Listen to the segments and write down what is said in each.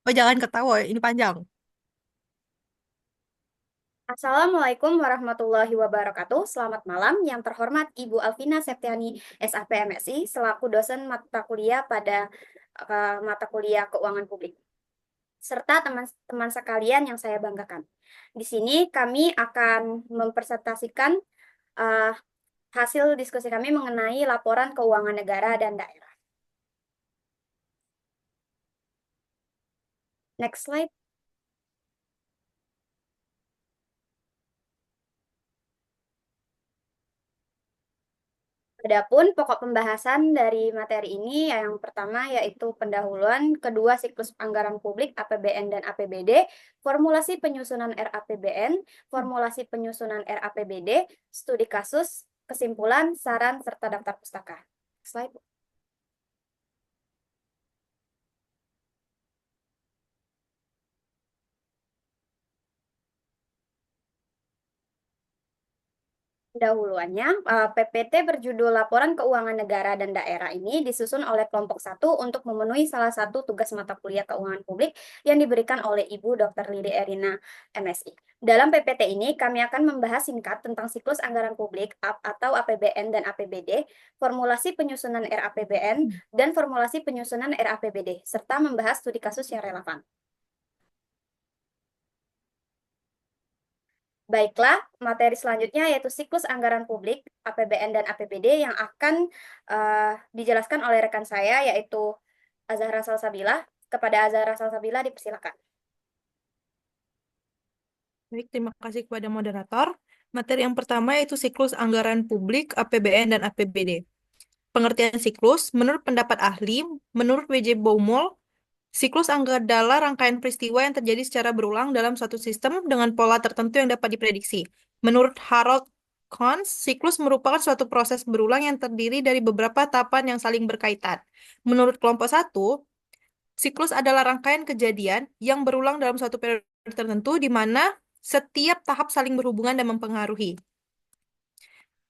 Oh, jangan ketawa, ini panjang. Assalamualaikum warahmatullahi wabarakatuh. Selamat malam, yang terhormat Ibu Alvina Septiani, SAP MSI, selaku dosen mata kuliah pada mata kuliah Keuangan Publik, serta teman-teman sekalian yang saya banggakan. Di sini kami akan mempresentasikan eh, hasil diskusi kami mengenai laporan keuangan negara dan daerah. Next slide. Adapun pokok pembahasan dari materi ini yang pertama yaitu pendahuluan, kedua siklus anggaran publik APBN dan APBD, formulasi penyusunan RAPBN, formulasi penyusunan RAPBD, studi kasus, kesimpulan, saran, serta daftar pustaka. Slide. Pendahuluannya, PPT berjudul Laporan Keuangan Negara dan Daerah ini disusun oleh kelompok satu untuk memenuhi salah satu tugas mata kuliah keuangan publik yang diberikan oleh Ibu Dr. Lili Erina, MSI. Dalam PPT ini, kami akan membahas singkat tentang siklus anggaran publik atau APBN dan APBD, formulasi penyusunan RAPBN, dan formulasi penyusunan RAPBD, serta membahas studi kasus yang relevan. Baiklah, materi selanjutnya yaitu siklus anggaran publik, APBN dan APBD yang akan dijelaskan oleh rekan saya yaitu Azahra Salsabila. Kepada Azahra Salsabila dipersilakan. Baik, terima kasih kepada moderator. Materi yang pertama yaitu siklus anggaran publik, APBN, dan APBD. Pengertian siklus, menurut pendapat ahli, menurut W.J. Baumol, siklus adalah rangkaian peristiwa yang terjadi secara berulang dalam suatu sistem dengan pola tertentu yang dapat diprediksi. Menurut Harold Kons, siklus merupakan suatu proses berulang yang terdiri dari beberapa tahapan yang saling berkaitan. Menurut kelompok satu, siklus adalah rangkaian kejadian yang berulang dalam suatu periode tertentu di mana setiap tahap saling berhubungan dan mempengaruhi.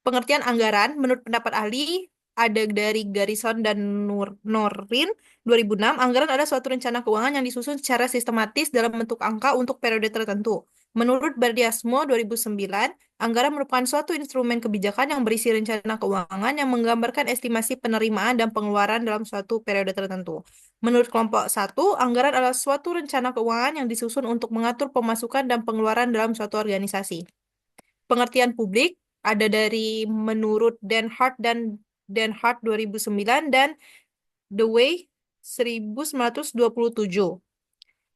Pengertian anggaran, menurut pendapat ahli, ada dari Garrison dan Norin 2006, anggaran adalah suatu rencana keuangan yang disusun secara sistematis dalam bentuk angka untuk periode tertentu. Menurut Bardiasmo 2009, anggaran merupakan suatu instrumen kebijakan yang berisi rencana keuangan yang menggambarkan estimasi penerimaan dan pengeluaran dalam suatu periode tertentu. Menurut kelompok satu, anggaran adalah suatu rencana keuangan yang disusun untuk mengatur pemasukan dan pengeluaran dalam suatu organisasi. Pengertian publik ada dari menurut Den Hart 2009 dan The Way 1927.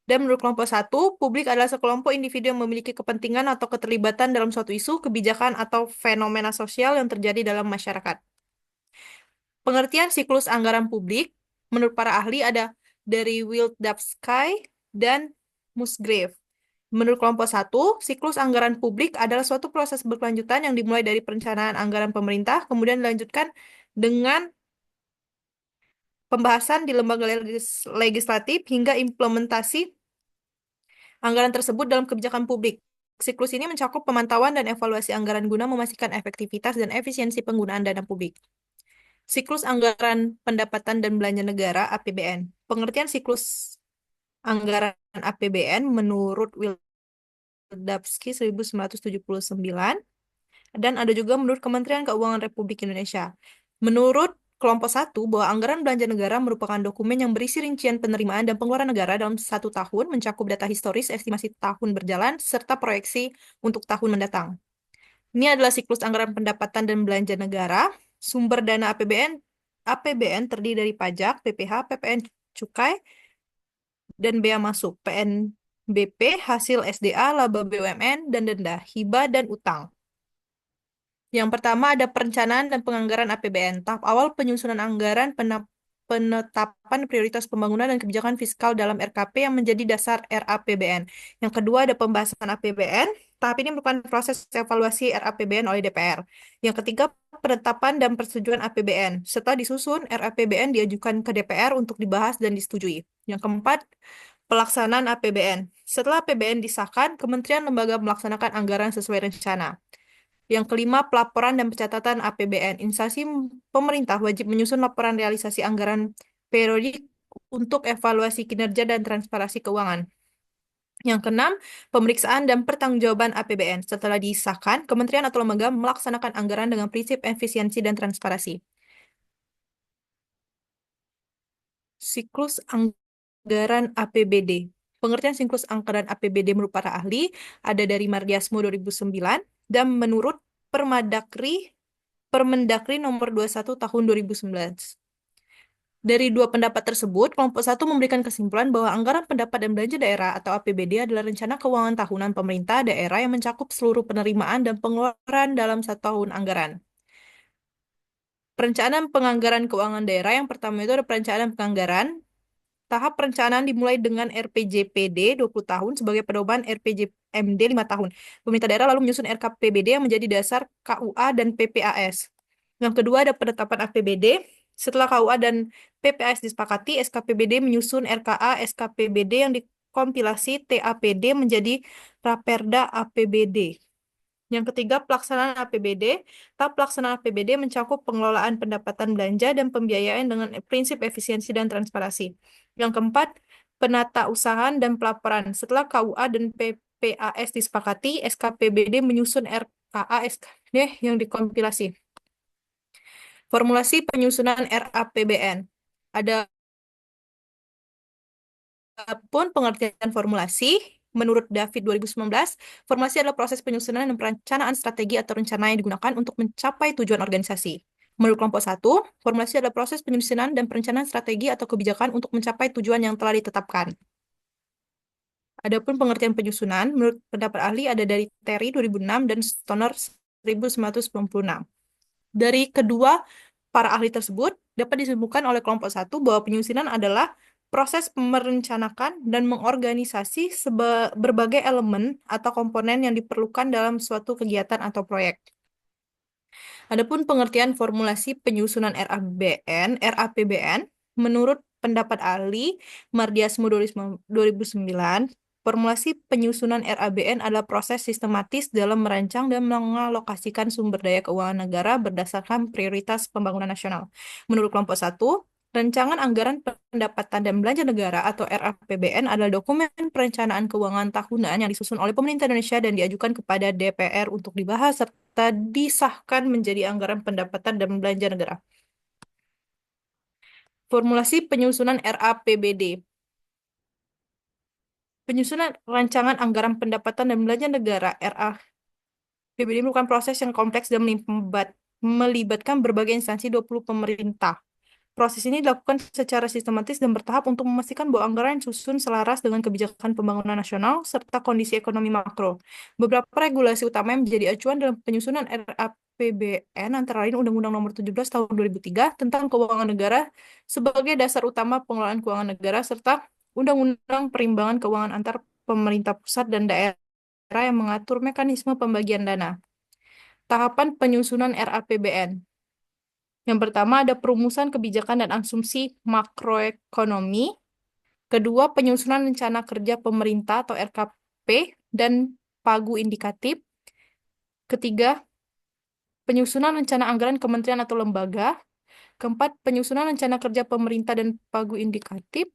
Dan menurut kelompok satu, publik adalah sekelompok individu yang memiliki kepentingan atau keterlibatan dalam suatu isu, kebijakan, atau fenomena sosial yang terjadi dalam masyarakat. Pengertian siklus anggaran publik, menurut para ahli ada dari Wildavsky dan Musgrave. Menurut kelompok satu, siklus anggaran publik adalah suatu proses berkelanjutan yang dimulai dari perencanaan anggaran pemerintah, kemudian dilanjutkan dengan pembahasan di lembaga legislatif hingga implementasi anggaran tersebut dalam kebijakan publik. Siklus ini mencakup pemantauan dan evaluasi anggaran guna memastikan efektivitas dan efisiensi penggunaan dana publik. Siklus anggaran pendapatan dan belanja negara (APBN). Pengertian siklus anggaran APBN menurut Wildavsky 1979 dan ada juga menurut Kementerian Keuangan Republik Indonesia. Menurut kelompok satu, bahwa anggaran belanja negara merupakan dokumen yang berisi rincian penerimaan dan pengeluaran negara dalam satu tahun, mencakup data historis, estimasi tahun berjalan, serta proyeksi untuk tahun mendatang. Ini adalah siklus anggaran pendapatan dan belanja negara. Sumber dana APBN terdiri dari pajak, PPh, PPN cukai, dan bea masuk, PNBP, hasil SDA, laba BUMN, dan denda, hibah, dan utang. Yang pertama ada perencanaan dan penganggaran APBN. Tahap awal penyusunan anggaran, penetapan prioritas pembangunan dan kebijakan fiskal dalam RKP yang menjadi dasar RAPBN. Yang kedua ada pembahasan APBN. Tahap ini merupakan proses evaluasi RAPBN oleh DPR. Yang ketiga penetapan dan persetujuan APBN. Setelah disusun, RAPBN diajukan ke DPR untuk dibahas dan disetujui. Yang keempat, pelaksanaan APBN. Setelah APBN disahkan, kementerian lembaga melaksanakan anggaran sesuai rencana. Yang kelima, pelaporan dan pencatatan APBN. Instansi pemerintah wajib menyusun laporan realisasi anggaran periodik untuk evaluasi kinerja dan transparansi keuangan. Yang keenam, pemeriksaan dan pertanggungjawaban APBN. Setelah disahkan, kementerian atau lembaga melaksanakan anggaran dengan prinsip efisiensi dan transparansi. Siklus anggaran APBD. Pengertian siklus anggaran APBD menurut para ahli ada dari Mardiasmo 2009 dan menurut Permendagri Permendagri nomor 21 tahun 2019. Dari dua pendapat tersebut, kelompok satu memberikan kesimpulan bahwa anggaran pendapat dan belanja daerah atau APBD adalah rencana keuangan tahunan pemerintah daerah yang mencakup seluruh penerimaan dan pengeluaran dalam satu tahun anggaran. Perencanaan penganggaran keuangan daerah yang pertama itu ada perencanaan penganggaran. Tahap perencanaan dimulai dengan RPJPD 20 tahun sebagai pedoman RPJMD 5 tahun. Pemerintah daerah lalu menyusun RKPBD yang menjadi dasar KUA dan PPAS. Yang kedua ada penetapan APBD. Setelah KUA dan PPAS disepakati, SKPBD menyusun RKA SKPBD yang dikompilasi TAPD menjadi Raperda APBD. Yang ketiga, pelaksanaan APBD. Tahap pelaksanaan APBD mencakup pengelolaan pendapatan belanja dan pembiayaan dengan prinsip efisiensi dan transparansi. Yang keempat, penata usahaan dan pelaporan. Setelah KUA dan PPAS disepakati, SKPBD menyusun RKA SKPD yang dikompilasi. Formulasi penyusunan RAPBN. Adapun pengertian formulasi, menurut David 2019, formulasi adalah proses penyusunan dan perencanaan strategi atau rencana yang digunakan untuk mencapai tujuan organisasi. Menurut kelompok satu, formulasi adalah proses penyusunan dan perencanaan strategi atau kebijakan untuk mencapai tujuan yang telah ditetapkan. Adapun pengertian penyusunan, menurut pendapat ahli ada dari Terry 2006 dan Stoner 1996. Dari kedua para ahli tersebut, dapat disimpulkan oleh kelompok satu bahwa penyusunan adalah proses merencanakan dan mengorganisasi berbagai elemen atau komponen yang diperlukan dalam suatu kegiatan atau proyek. Adapun pengertian formulasi penyusunan RAPBN, menurut pendapat ahli Mardiasmo 2009, formulasi penyusunan RABN adalah proses sistematis dalam merancang dan mengalokasikan sumber daya keuangan negara berdasarkan prioritas pembangunan nasional. Menurut kelompok satu, rancangan anggaran pendapatan dan belanja negara atau RAPBN adalah dokumen perencanaan keuangan tahunan yang disusun oleh pemerintah Indonesia dan diajukan kepada DPR untuk dibahas serta disahkan menjadi anggaran pendapatan dan belanja negara. Formulasi penyusunan RAPBD. Penyusunan rancangan anggaran pendapatan dan belanja negara RAPBD merupakan proses yang kompleks dan melibatkan berbagai instansi 20 pemerintah. Proses ini dilakukan secara sistematis dan bertahap untuk memastikan bahwa anggaran susun selaras dengan kebijakan pembangunan nasional serta kondisi ekonomi makro. Beberapa regulasi utama yang menjadi acuan dalam penyusunan RAPBN antara lain Undang-Undang Nomor 17 Tahun 2003 tentang Keuangan Negara sebagai dasar utama pengelolaan keuangan negara serta Undang-Undang Perimbangan Keuangan antar pemerintah pusat dan daerah yang mengatur mekanisme pembagian dana. Tahapan penyusunan RAPBN. Yang pertama ada perumusan kebijakan dan asumsi makroekonomi. Kedua, penyusunan rencana kerja pemerintah atau RKP dan pagu indikatif. Ketiga, penyusunan rencana anggaran kementerian atau lembaga. Keempat, penyusunan rencana kerja pemerintah dan pagu indikatif.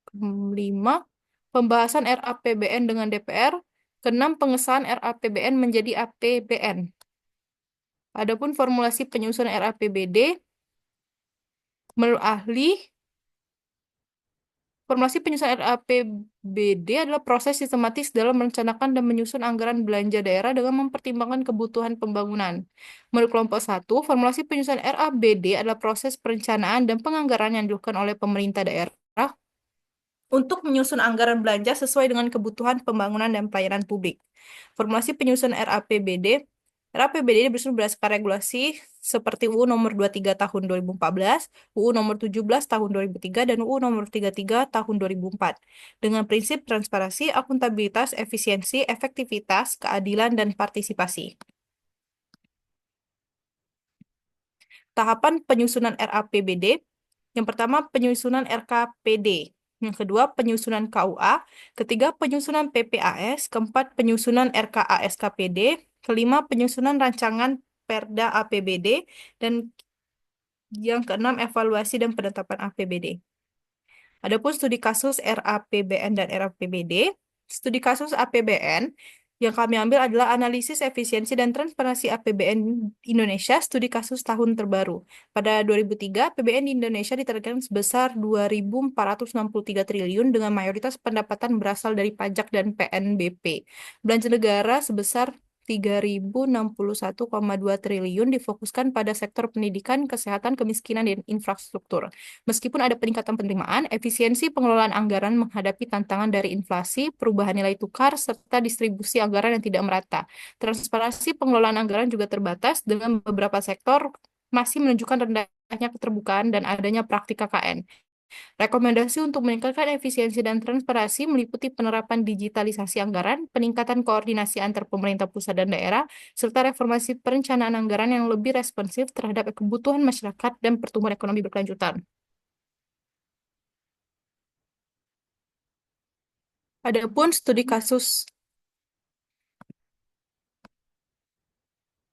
Kelima, pembahasan RAPBN dengan DPR. Keenam, pengesahan RAPBN menjadi APBN. Adapun formulasi penyusunan RAPBD, menurut ahli, formulasi penyusunan RAPBD adalah proses sistematis dalam merencanakan dan menyusun anggaran belanja daerah dengan mempertimbangkan kebutuhan pembangunan. Menurut kelompok satu, formulasi penyusunan RAPBD adalah proses perencanaan dan penganggaran yang dilakukan oleh pemerintah daerah untuk menyusun anggaran belanja sesuai dengan kebutuhan pembangunan dan pelayanan publik. Formulasi penyusunan RAPBD disusun berdasarkan regulasi seperti UU Nomor 23 Tahun 2014, UU Nomor 17 Tahun 2003, dan UU Nomor 33 Tahun 2004, dengan prinsip transparansi, akuntabilitas, efisiensi, efektivitas, keadilan, dan partisipasi. Tahapan penyusunan RAPBD. Yang pertama, penyusunan RKPD. Yang kedua, penyusunan KUA. Ketiga, penyusunan PPAS. Keempat, penyusunan RKA SKPD. Kelima, penyusunan rancangan Perda APBD. Dan Yang keenam, evaluasi dan penetapan APBD. Adapun studi kasus RAPBN dan RAPBD, studi kasus APBN yang kami ambil adalah analisis efisiensi dan transparansi APBN Indonesia, studi kasus tahun terbaru. Pada 2003, APBN di Indonesia ditargetkan sebesar 2.463 triliun dengan mayoritas pendapatan berasal dari pajak dan PNBP. Belanja negara sebesar 3.061,2 triliun difokuskan pada sektor pendidikan, kesehatan, kemiskinan, dan infrastruktur. Meskipun ada peningkatan penerimaan, efisiensi pengelolaan anggaran menghadapi tantangan dari inflasi, perubahan nilai tukar, serta distribusi anggaran yang tidak merata. Transparansi pengelolaan anggaran juga terbatas dengan beberapa sektor masih menunjukkan rendahnya keterbukaan dan adanya praktik KKN. Rekomendasi untuk meningkatkan efisiensi dan transparansi meliputi penerapan digitalisasi anggaran, peningkatan koordinasi antar pemerintah pusat dan daerah, serta reformasi perencanaan anggaran yang lebih responsif terhadap kebutuhan masyarakat dan pertumbuhan ekonomi berkelanjutan. Adapun studi kasus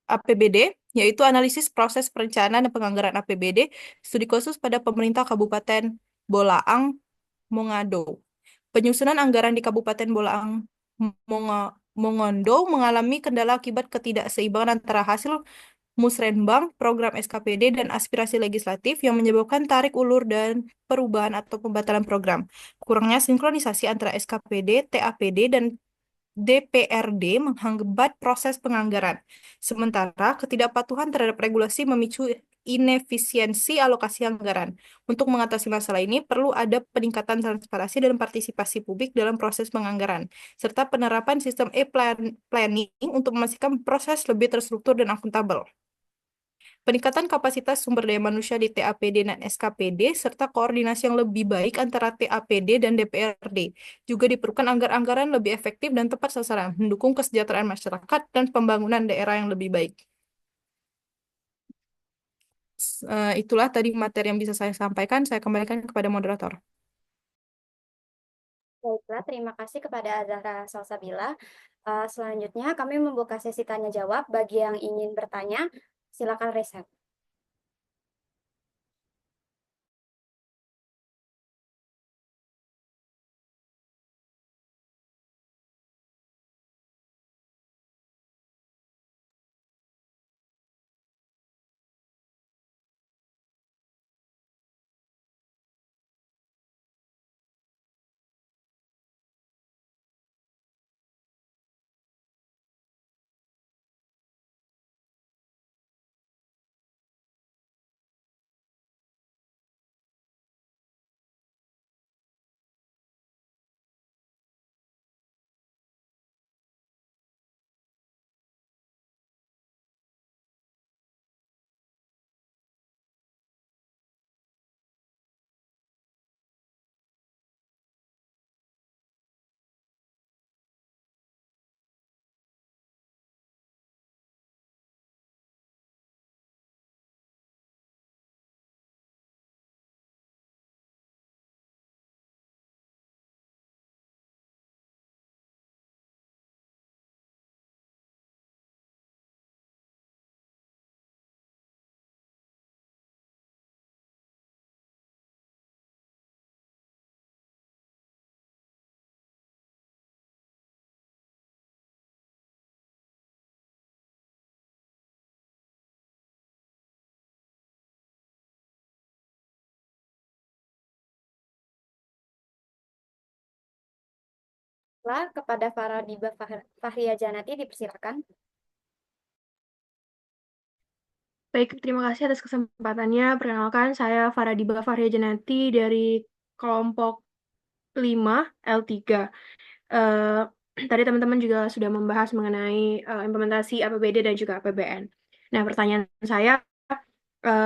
APBD, yaitu analisis proses perencanaan dan penganggaran APBD, studi khusus pada pemerintah Kabupaten Bolaang, Mongondo. Penyusunan anggaran di Kabupaten Bolaang, Mongondo mengalami kendala akibat ketidakseimbangan antara hasil Musrenbang, program SKPD, dan aspirasi legislatif yang menyebabkan tarik ulur dan perubahan atau pembatalan program. Kurangnya sinkronisasi antara SKPD, TAPD, dan DPRD menghambat proses penganggaran. Sementara ketidakpatuhan terhadap regulasi memicu inefisiensi alokasi anggaran. Untuk mengatasi masalah ini, perlu ada peningkatan transparansi dan partisipasi publik dalam proses penganggaran, serta penerapan sistem e-planning untuk memastikan proses lebih terstruktur dan akuntabel. Peningkatan kapasitas sumber daya manusia di TAPD dan SKPD, serta koordinasi yang lebih baik antara TAPD dan DPRD. Juga diperlukan anggaran lebih efektif dan tepat sasaran, mendukung kesejahteraan masyarakat dan pembangunan daerah yang lebih baik. Itulah tadi materi yang bisa saya sampaikan. Saya kembalikan kepada moderator. Baiklah, terima kasih kepada Azahra Salsabila. Selanjutnya kami membuka sesi tanya jawab. Bagi yang ingin bertanya, silakan raise hand. Kepada Faradiba Fahria Janati, dipersilakan. Baik, terima kasih atas kesempatannya. Perkenalkan, saya Faradiba Fahria Janati dari kelompok 5 L3. Eh, Tadi teman-teman juga sudah membahas mengenai implementasi APBD dan juga APBN. Nah, pertanyaan saya,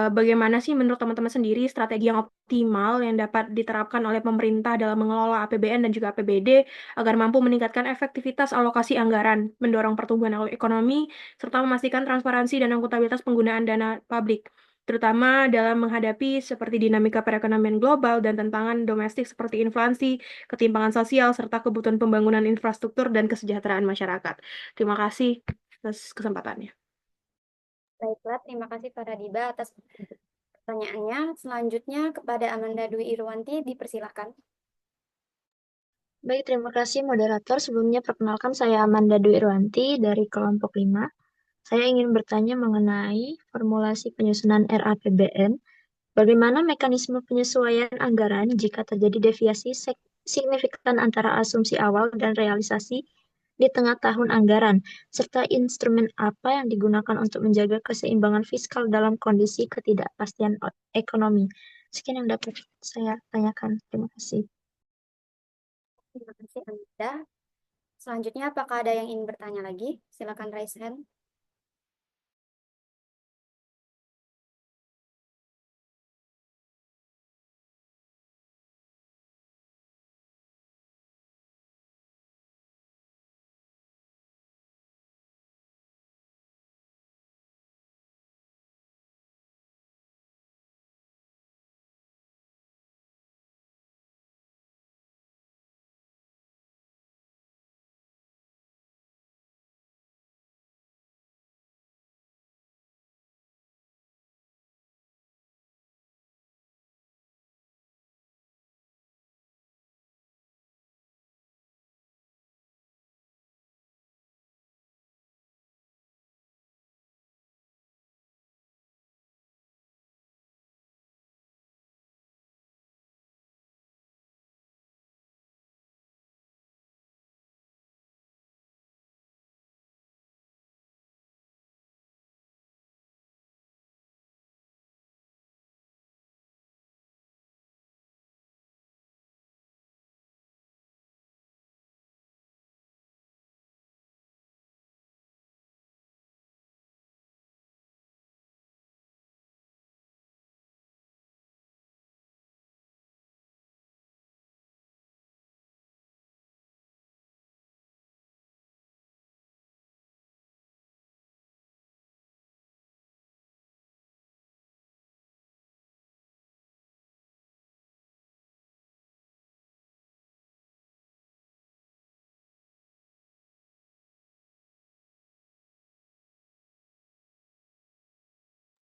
bagaimana sih menurut teman-teman sendiri strategi yang optimal yang dapat diterapkan oleh pemerintah dalam mengelola APBN dan juga APBD agar mampu meningkatkan efektivitas alokasi anggaran, mendorong pertumbuhan ekonomi, serta memastikan transparansi dan akuntabilitas penggunaan dana publik, terutama dalam menghadapi seperti dinamika perekonomian global dan tantangan domestik seperti inflasi, ketimpangan sosial, serta kebutuhan pembangunan infrastruktur dan kesejahteraan masyarakat. Terima kasih atas kesempatannya. Baiklah, terima kasih Faradiba atas Pertanyaannya selanjutnya kepada Amanda Dwi Irwanti, dipersilahkan. Baik, terima kasih moderator. Sebelumnya perkenalkan saya Amanda Dwi Irwanti dari kelompok 5. Saya ingin bertanya mengenai formulasi penyusunan RAPBN. Bagaimana mekanisme penyesuaian anggaran jika terjadi deviasi signifikan antara asumsi awal dan realisasi di tengah tahun anggaran, serta instrumen apa yang digunakan untuk menjaga keseimbangan fiskal dalam kondisi ketidakpastian ekonomi? Sekian yang dapat saya tanyakan. Terima kasih. Terima kasih Amanda. Selanjutnya apakah ada yang ingin bertanya lagi? Silakan raise hand.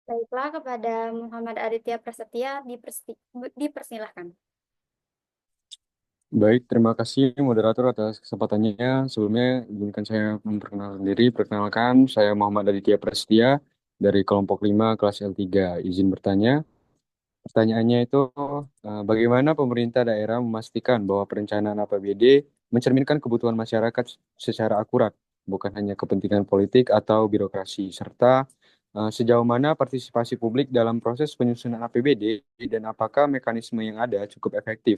Baiklah, kepada Muhammad Aditya Prasetya, dipersilahkan. Baik, terima kasih moderator atas kesempatannya. Sebelumnya, izinkan saya memperkenalkan diri. Perkenalkan, saya Muhammad Aditya Prasetya dari kelompok 5 kelas L3. Izin bertanya. Pertanyaannya itu, bagaimana pemerintah daerah memastikan bahwa perencanaan APBD mencerminkan kebutuhan masyarakat secara akurat, bukan hanya kepentingan politik atau birokrasi, serta sejauh mana partisipasi publik dalam proses penyusunan APBD dan apakah mekanisme yang ada cukup efektif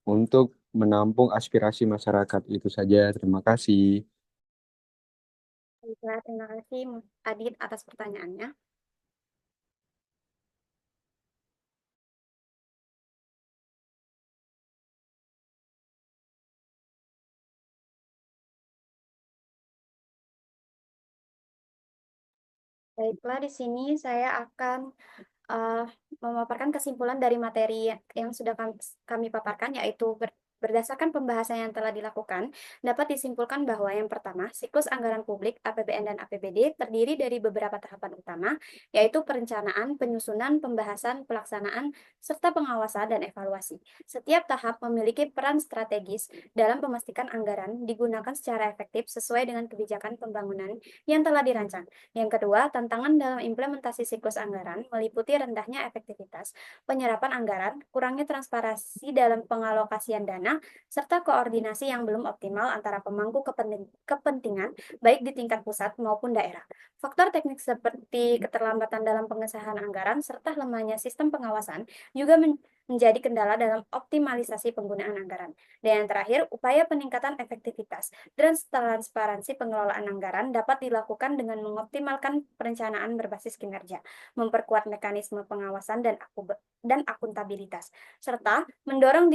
untuk menampung aspirasi masyarakat. Itu saja, terima kasih. Baiklah, terima kasih Adit atas pertanyaannya. Baiklah, di sini saya akan memaparkan kesimpulan dari materi yang sudah kami paparkan, yaitu berdasarkan pembahasan yang telah dilakukan, dapat disimpulkan bahwa yang pertama, siklus anggaran publik APBN dan APBD terdiri dari beberapa tahapan utama, yaitu perencanaan, penyusunan, pembahasan, pelaksanaan, serta pengawasan dan evaluasi. Setiap tahap memiliki peran strategis dalam memastikan anggaran digunakan secara efektif sesuai dengan kebijakan pembangunan yang telah dirancang. Yang kedua, tantangan dalam implementasi siklus anggaran meliputi rendahnya efektivitas penyerapan anggaran, kurangnya transparansi dalam pengalokasian dana, serta koordinasi yang belum optimal antara pemangku kepentingan baik di tingkat pusat maupun daerah. Faktor teknik seperti keterlambatan dalam pengesahan anggaran serta lemahnya sistem pengawasan juga menjadi kendala dalam optimalisasi penggunaan anggaran. Dan yang terakhir, upaya peningkatan efektivitas dan transparansi pengelolaan anggaran dapat dilakukan dengan mengoptimalkan perencanaan berbasis kinerja, memperkuat mekanisme pengawasan dan akuntabilitas, serta mendorong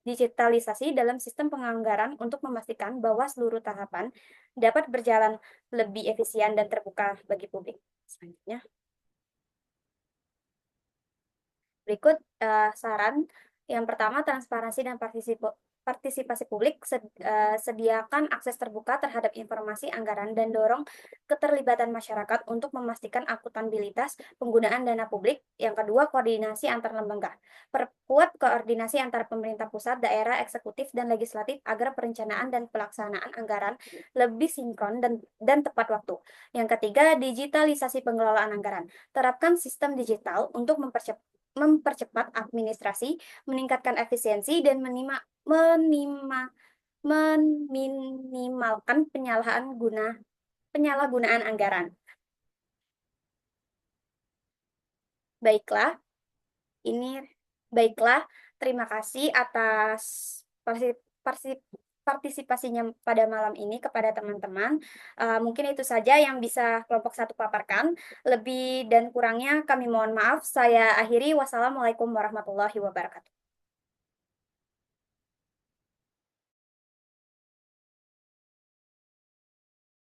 digitalisasi dalam sistem penganggaran untuk memastikan bahwa seluruh tahapan dapat berjalan lebih efisien dan terbuka bagi publik. Selanjutnya, berikut saran. Yang pertama, transparansi dan partisipasi publik, sediakan akses terbuka terhadap informasi anggaran dan dorong keterlibatan masyarakat untuk memastikan akuntabilitas penggunaan dana publik. Yang kedua, koordinasi antar lembaga. Perkuat koordinasi antara pemerintah pusat, daerah, eksekutif, dan legislatif agar perencanaan dan pelaksanaan anggaran lebih sinkron dan tepat waktu. Yang ketiga, digitalisasi pengelolaan anggaran. Terapkan sistem digital untuk mempercepat administrasi, meningkatkan efisiensi, dan meminimalkan penyalahgunaan anggaran. Baiklah, terima kasih atas partisipasinya pada malam ini kepada teman-teman. Mungkin itu saja yang bisa kelompok 1 paparkan. Lebih dan kurangnya kami mohon maaf. Saya akhiri. Wassalamualaikum warahmatullahi wabarakatuh.